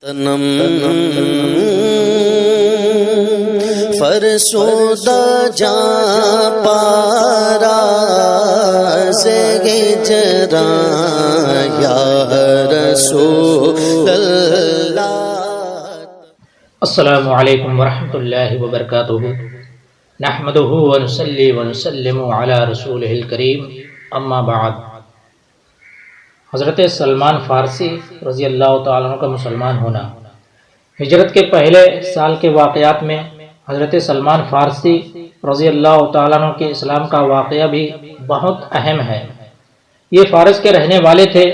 تنم فرسودہ جاں پارا سے ہجراں یا رسول اللہ۔ السلام علیکم ورحمۃ اللہ وبرکاتہ۔ نحمدہ ونصلی ونسلم علی رسولہ الکریم، اما بعد۔ حضرت سلمان فارسی رضی اللہ تعالیٰ عنہ کا مسلمان ہونا۔ ہجرت کے پہلے سال کے واقعات میں حضرت سلمان فارسی رضی اللہ تعالیٰ عنہ کے اسلام کا واقعہ بھی بہت اہم ہے۔ یہ فارس کے رہنے والے تھے۔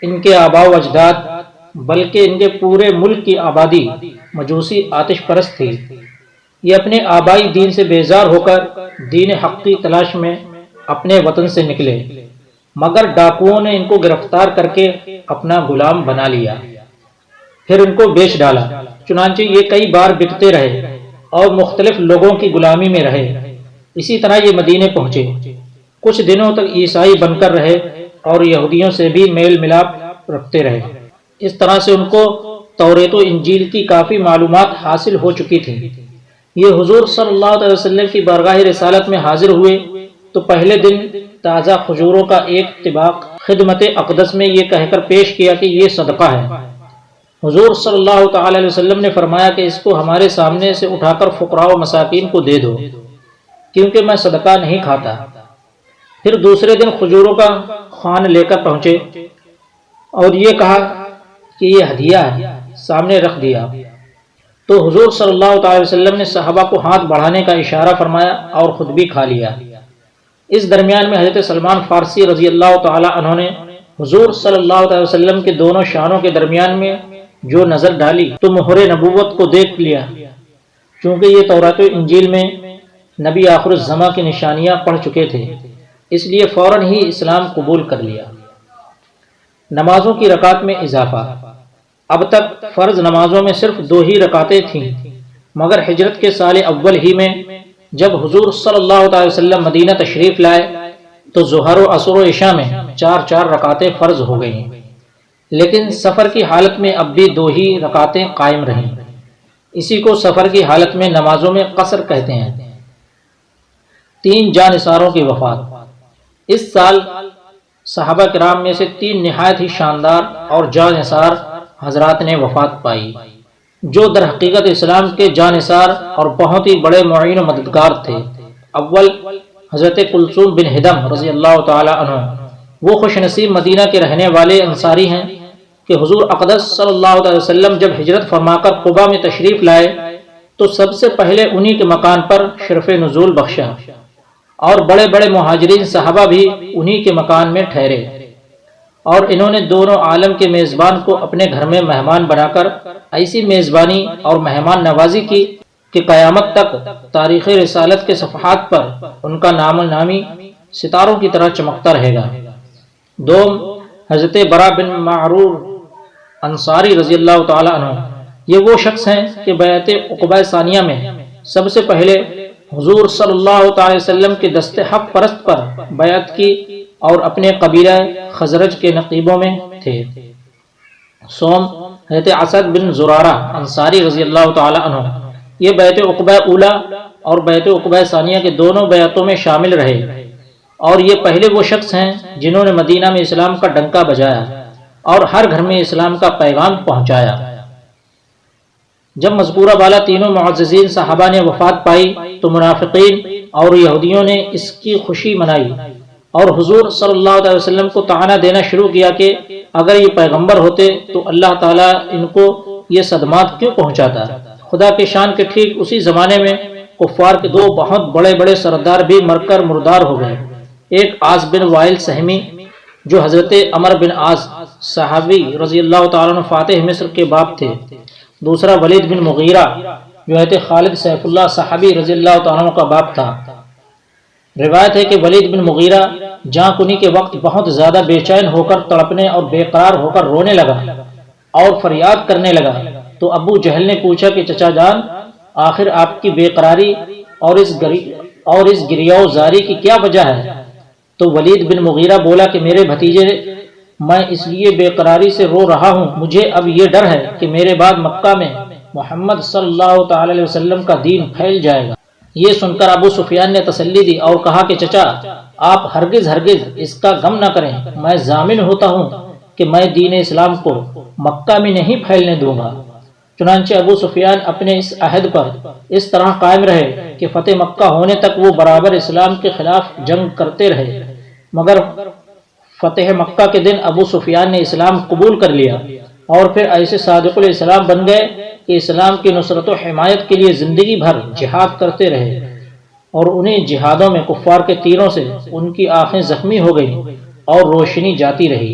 ان کے آباء و اجداد بلکہ ان کے پورے ملک کی آبادی مجوسی آتش پرست تھی۔ یہ اپنے آبائی دین سے بیزار ہو کر دین حق کی تلاش میں اپنے وطن سے نکلے، مگر ڈاکوؤں نے ان کو گرفتار کر کے اپنا غلام بنا لیا، پھر ان کو بیچ ڈالا۔ چنانچہ یہ کئی بار بکتے رہے اور مختلف لوگوں کی غلامی میں رہے۔ اسی طرح یہ مدینے پہنچے، کچھ دنوں تک عیسائی بن کر رہے اور یہودیوں سے بھی میل ملاپ رکھتے رہے۔ اس طرح سے ان کو توریت و انجیل کی کافی معلومات حاصل ہو چکی تھی۔ یہ حضور صلی اللہ علیہ وسلم کی بارگاہ رسالت میں حاضر ہوئے تو پہلے دن تازہ کھجوروں کا ایک طباق خدمت اقدس میں یہ کہہ کر پیش کیا کہ یہ صدقہ ہے۔ حضور صلی اللہ تعالی علیہ وسلم نے فرمایا کہ اس کو ہمارے سامنے سے اٹھا کر فقراء و مساکین کو دے دو، کیونکہ میں صدقہ نہیں کھاتا۔ پھر دوسرے دن کھجوروں کا خوان لے کر پہنچے اور یہ کہا کہ یہ ہدیہ ہے، سامنے رکھ دیا۔ تو حضور صلی اللہ تعالی وسلم نے صحابہ کو ہاتھ بڑھانے کا اشارہ فرمایا اور خود بھی کھا لیا۔ اس درمیان میں حضرت سلمان فارسی رضی اللہ تعالی عنہ نے حضور صلی اللہ تعالی وسلم کے دونوں شانوں کے درمیان میں جو نظر ڈالی تو مہر نبوت کو دیکھ لیا۔ چونکہ یہ تورات و انجیل میں نبی آخر الزماں کی نشانیاں پڑھ چکے تھے، اس لیے فوراً ہی اسلام قبول کر لیا۔ نمازوں کی رکعت میں اضافہ۔ اب تک فرض نمازوں میں صرف 2 ہی رکعتیں تھیں، مگر ہجرت کے سال اول ہی میں جب حضور صلی اللہ علیہ وسلم مدینہ تشریف لائے تو ظہر و عصر و عشاء میں 4 رکعتیں فرض ہو گئیں، لیکن سفر کی حالت میں اب بھی 2 ہی رکعتیں قائم رہیں۔ اسی کو سفر کی حالت میں نمازوں میں قصر کہتے ہیں۔ 3 جانثاروں کی وفات۔ اس سال صحابہ کرام میں سے 3 نہایت ہی شاندار اور جانثار حضرات نے وفات پائی، جو در حقیقت اسلام کے جانثار اور بہت ہی بڑے معین و مددگار تھے۔ اول حضرت کلثوم بن ہدم رضی اللہ تعالی عنہ، وہ خوش نصیب مدینہ کے رہنے والے انصاری ہیں کہ حضور اقدس صلی اللہ علیہ وسلم جب ہجرت فرما کر قباء میں تشریف لائے تو سب سے پہلے انہی کے مکان پر شرف نزول بخشا، اور بڑے بڑے مہاجرین صحابہ بھی انہی کے مکان میں ٹھہرے، اور انہوں نے دونوں عالم کے میزبان کو اپنے گھر میں مہمان بنا کر ایسی میزبانی اور مہمان نوازی کی کہ قیامت تک تاریخ رسالت کے صفحات پر ان کا نام نامی ستاروں کی طرح چمکتا رہے گا۔ دوم حضرت برا بن معرور انصاری رضی اللہ تعالی عنہ، یہ وہ شخص ہیں کہ بیعت عقبہ ثانیہ میں سب سے پہلے حضور صلی اللہ تعالی وسلم کے دست حق پرست پر بیعت کی اور اپنے قبیلہ خزرج کے نقیبوں میں تھے۔ سوم حضرت اسد بن زرارہ انصاری رضی اللہ تعالی عنہ، یہ بیعت عقبہ اولا اور بیعت عقبہ ثانیہ کے دونوں بیعتوں میں شامل رہے، اور یہ پہلے وہ شخص ہیں جنہوں نے مدینہ میں اسلام کا ڈنکا بجایا اور ہر گھر میں اسلام کا پیغام پہنچایا۔ جب مذکورہ بالا تینوں معززین صحابہ نے وفات پائی تو منافقین اور یہودیوں نے اس کی خوشی منائی اور حضور صلی اللہ علیہ وسلم کو طعنہ دینا شروع کیا کہ اگر یہ پیغمبر ہوتے تو اللہ تعالیٰ ان کو یہ صدمات کیوں پہنچاتا۔ خدا کی شان کے ٹھیک اسی زمانے میں کفار کے 2 بہت بڑے بڑے سردار بھی مر کر مردار ہو گئے۔ ایک عاص بن وائل سہمی جو حضرت عمر بن عاص صحابی رضی اللہ تعالیٰ عنہ فاتح مصر کے باپ تھے، دوسرا ولید بن مغیرہ جو حضرت خالد سیف اللہ صحابی رضی اللہ تعالیٰ عنہ کا باپ تھا۔ روایت ہے کہ ولید بن مغیرہ جاں کنی کے وقت بہت زیادہ بے چین ہو کر تڑپنے اور بے قرار ہو کر رونے لگا اور فریاد کرنے لگا، تو ابو جہل نے پوچھا کہ چچا جان، آخر آپ کی بے قراری اور اس گریہ و زاری کی کیا وجہ ہے؟ تو ولید بن مغیرہ بولا کہ میرے بھتیجے میں اس لیے بے قراری سے رو رہا ہوں، مجھے اب یہ ڈر ہے کہ میرے بعد مکہ میں محمد صلی اللہ تعالی علیہ وسلم کا دین پھیل جائے گا۔ یہ سن کر ابو سفیان نے تسلی دی اور کہا کہ چچا، آپ ہرگز اس کا غم نہ کریں، میں ضامن ہوتا ہوں کہ میں دین اسلام کو مکہ میں نہیں پھیلنے دوں گا۔ چنانچہ ابو سفیان اپنے اس عہد پر اس طرح قائم رہے کہ فتح مکہ ہونے تک وہ برابر اسلام کے خلاف جنگ کرتے رہے، مگر فتح مکہ کے دن ابو سفیان نے اسلام قبول کر لیا اور پھر ایسے صادق الاسلام بن گئے کہ اسلام کی نصرت و حمایت کے لیے زندگی بھر جہاد کرتے رہے، اور انہیں جہادوں میں کفار کے تیروں سے ان کی آنکھیں زخمی ہو گئیں اور روشنی جاتی رہی۔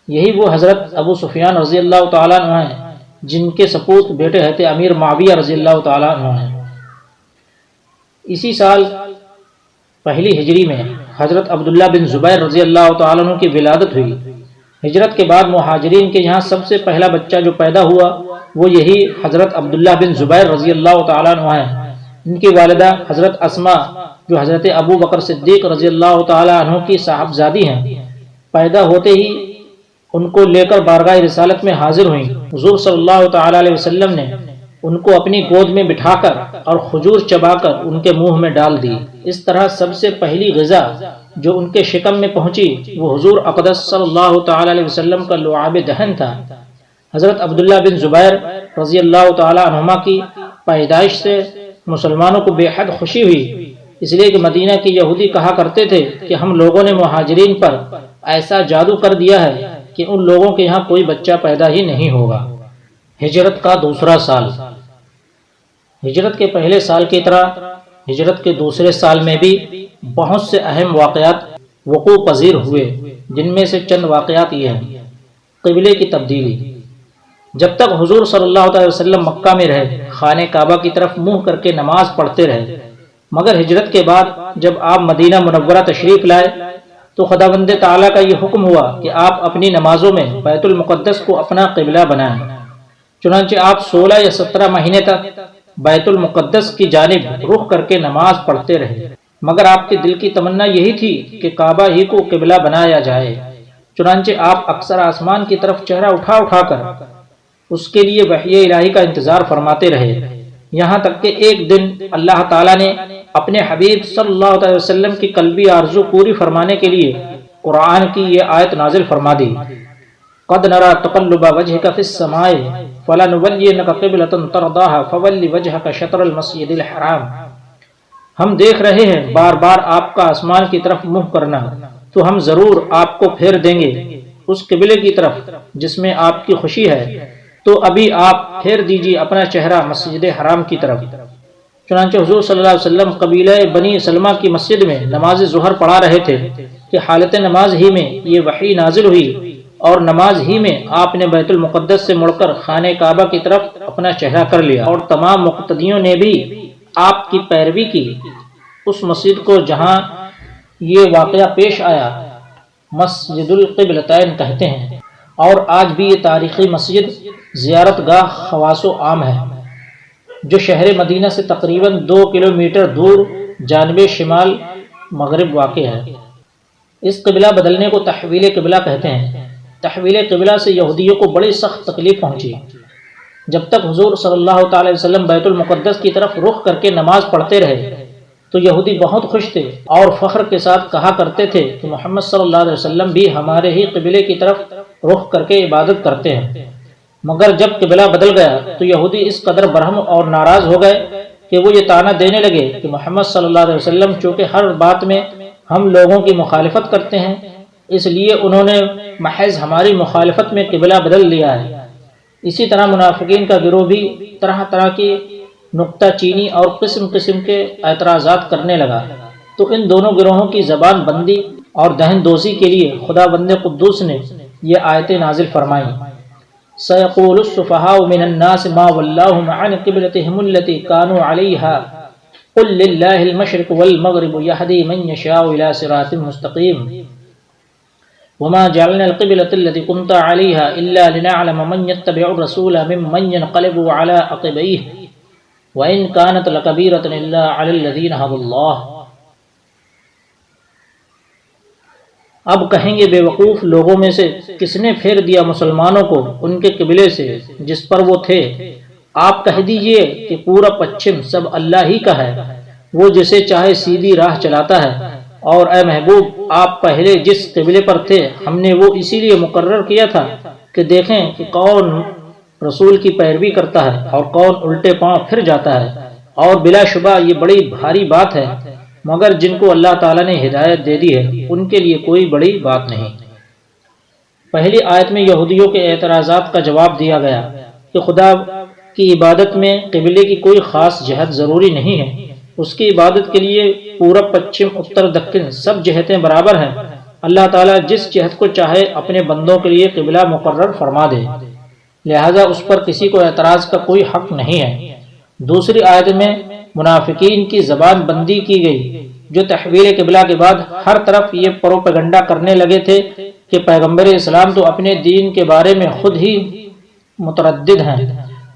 یہی وہ حضرت ابو سفیان رضی اللہ تعالیٰ عنہ ہیں جن کے سپوت بیٹے حضرت امیر معاویہ رضی اللہ تعالیٰ عنہ ہیں۔ اسی سال پہلی ہجری میں حضرت عبداللہ بن زبیر رضی اللہ تعالیٰ عنہ کی ولادت ہوئی۔ ہجرت کے بعد مہاجرین کے یہاں سب سے پہلا بچہ جو پیدا ہوا وہ یہی حضرت عبداللہ بن زبیر رضی اللہ تعالیٰ عنہ ہیں۔ ان کی والدہ حضرت اسماء جو حضرت ابو بکر صدیق رضی اللہ تعالیٰ عنہ کی صاحبزادی ہیں، پیدا ہوتے ہی ان کو لے کر بارگاہ رسالت میں حاضر ہوئیں۔ حضور صلی اللہ تعالیٰ علیہ وسلم نے ان کو اپنی گود میں بٹھا کر اور کھجور چبا کر ان کے منہ میں ڈال دی۔ اس طرح سب سے پہلی غذا جو ان کے شکم میں پہنچی وہ حضور اقدس صلی اللہ تعالیٰ علیہ وسلم کا لعاب دہن تھا۔ حضرت عبداللہ بن زبیر رضی اللہ تعالیٰ عنہما کی پیدائش سے مسلمانوں کو بے حد خوشی ہوئی، اس لیے کہ مدینہ کے یہودی کہا کرتے تھے کہ ہم لوگوں نے مہاجرین پر ایسا جادو کر دیا ہے کہ ان لوگوں کے یہاں کوئی بچہ پیدا ہی نہیں ہوگا۔ ہجرت کا دوسرا سال۔ ہجرت کے پہلے سال کی طرح ہجرت کے دوسرے سال میں بھی بہت سے اہم واقعات وقوع پذیر ہوئے، جن میں سے چند واقعات یہ ہیں۔ قبلے کی تبدیلی۔ جب تک حضور صلی اللہ علیہ وسلم مکہ میں رہے، خانہ کعبہ کی طرف منہ کر کے نماز پڑھتے رہے، مگر ہجرت کے بعد جب آپ مدینہ منورہ تشریف لائے تو خداوند تعالیٰ کا یہ حکم ہوا کہ آپ اپنی نمازوں میں بیت المقدس کو اپنا قبلہ بنائیں۔ چنانچہ آپ 16 یا 17 مہینے تک بیت المقدس کی جانب رخ کر کے نماز پڑھتے رہے، مگر آپ کے دل کی تمنا یہی تھی کہ کعبہ ہی کو قبلہ بنایا جائے۔ چنانچہ آپ اکثر آسمان کی طرف چہرہ اٹھا اٹھا کر اس کے لیے وحی الہی کا انتظار فرماتے رہے، یہاں تک کہ ایک دن اللہ تعالیٰ نے اپنے حبیب صلی اللہ علیہ وسلم کی قلبی آرزو پوری فرمانے کے لیے قرآن کی یہ آیت نازل فرما دی: قد نرى تقلب وجهك في السماء فلنولينك قبلة ترضاها فول وجهك شطر المسجد الحرام۔ ہم دیکھ رہے ہیں بار بار آپ کا آسمان کی طرف منہ کرنا، تو ہم ضرور آپ کو پھیر دیں گے اس قبلے کی طرف جس میں آپ کی خوشی ہے، تو ابھی آپ پھیر دیجیے اپنا چہرہ مسجد حرام کی طرف۔ چنانچہ حضور صلی اللہ علیہ وسلم قبیلہ بنی سلمہ کی مسجد میں نماز ظہر پڑھا رہے تھے کہ حالت نماز ہی میں یہ وحی نازل ہوئی، اور نماز ہی میں آپ نے بیت المقدس سے مڑ کر خانہ کعبہ کی طرف اپنا چہرہ کر لیا، اور تمام مقتدیوں نے بھی آپ کی پیروی کی۔ اس مسجد کو جہاں یہ واقعہ پیش آیا مسجد القبلتین کہتے ہیں، اور آج بھی یہ تاریخی مسجد زیارت گاہ خواص و عام ہے، جو شہر مدینہ سے تقریباً 2 کلومیٹر دور جانب شمال مغرب واقع ہے۔ اس قبلہ بدلنے کو تحویل قبلہ کہتے ہیں۔ تحویل قبلہ سے یہودیوں کو بڑی سخت تکلیف پہنچی۔ جب تک حضور صلی اللہ تعالی وسلم بیت المقدس کی طرف رخ کر کے نماز پڑھتے رہے تو یہودی بہت خوش تھے اور فخر کے ساتھ کہا کرتے تھے کہ محمد صلی اللہ علیہ وسلم بھی ہمارے ہی قبلے کی طرف رخ کر کے عبادت کرتے ہیں۔ مگر جب قبلہ بدل گیا تو یہودی اس قدر برہم اور ناراض ہو گئے کہ وہ یہ طعنہ دینے لگے کہ محمد صلی اللہ علیہ وسلم چونکہ ہر بات میں ہم لوگوں کی مخالفت کرتے ہیں، اس لیے انہوں نے محض ہماری مخالفت میں قبلہ بدل لیا ہے۔ اسی طرح منافقین کا گروہ بھی طرح طرح کی نکتہ چینی اور قسم قسم کے اعتراضات کرنے لگا، تو ان دونوں گروہوں کی زبان بندی اور دہن دوزی کے لیے خدا بند قدوس نے یہ آیتیں نازل فرمائیں: سَيَقُولُ السُّفَهَاءُ مِنَ النَّاسِ مَا وَلَّاهُمْ عَنْ قِبْلَتِهِمُ الَّتِي كَانُوا عَلَيْهَا قُلْ لِلَّهِ الْمَشْرِقُ وَالْمَغْرِبُ يَهْدِي مَن يَشَاءُ إِلَى صِرَاطٍ مُّسْتَقِيمٍ وَمَا جَعَلْنَا الْقِبْلَةَ الَّتِي كُنتَ عَلَيْهَا إِلَّا لِنَعْلَمَ مَن يَتَّبِعُ الرَّسُولَ مِمَّن يَنقَلِبُ عَلَى عَقِبَيْهِ وَإِن كَانَتْ لَكَبِيرَةٌ إِلَّا عَلَى الَّذِينَ هَدَى اللَّهُ۔ اب کہیں گے بے وقوف لوگوں میں سے کس نے پھیر دیا مسلمانوں کو ان کے قبلے سے جس پر وہ تھے؟ آپ کہہ دیجئے کہ پورا پچھم سب اللہ ہی کا ہے، وہ جسے چاہے سیدھی راہ چلاتا ہے، اور اے محبوب آپ پہلے جس قبلے پر تھے ہم نے وہ اسی لیے مقرر کیا تھا کہ دیکھیں کہ کون رسول کی پیروی کرتا ہے اور کون الٹے پاؤں پھر جاتا ہے، اور بلا شبہ یہ بڑی بھاری بات ہے، مگر جن کو اللہ تعالیٰ نے ہدایت دے دی ہے ان کے لیے کوئی بڑی بات نہیں۔ پہلی آیت میں یہودیوں کے اعتراضات کا جواب دیا گیا کہ خدا کی عبادت میں قبلے کی کوئی خاص جہت ضروری نہیں ہے، اس کی عبادت کے لیے پورب پچھم اتر دکن سب جہتیں برابر ہیں، اللہ تعالیٰ جس جہت کو چاہے اپنے بندوں کے لیے قبلہ مقرر فرما دے، لہذا اس پر کسی کو اعتراض کا کوئی حق نہیں ہے۔ دوسری آیت میں منافقین کی زبان بندی کی گئی جو تحویل قبلہ کے بعد ہر طرف یہ پروپیگنڈا کرنے لگے تھے کہ پیغمبر اسلام تو اپنے دین کے بارے میں خود ہی متردد ہیں،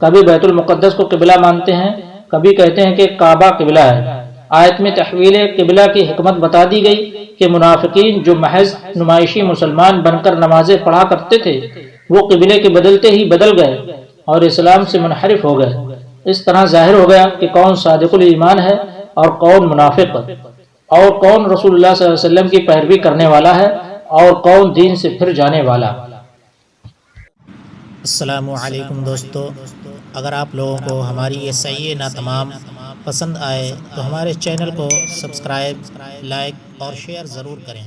کبھی بیت المقدس کو قبلہ مانتے ہیں، کبھی کہتے ہیں کہ کعبہ قبلہ ہے۔ آیت میں تحویل قبلہ کی حکمت بتا دی گئی کہ منافقین جو محض نمائشی مسلمان بن کر نمازیں پڑھا کرتے تھے وہ قبلے کے بدلتے ہی بدل گئے اور اسلام سے منحرف ہو گئے۔ اس طرح ظاہر ہو گیا کہ کون صادق الایمان ہے اور کون منافق، اور کون رسول اللہ صلی اللہ علیہ وسلم کی پیروی کرنے والا ہے اور کون دین سے پھر جانے والا۔ السلام علیکم دوستو، اگر آپ لوگوں کو ہماری یہ صحیح نہ تمام پسند آئے تو ہمارے چینل کو سبسکرائب، لائک اور شیئر ضرور کریں۔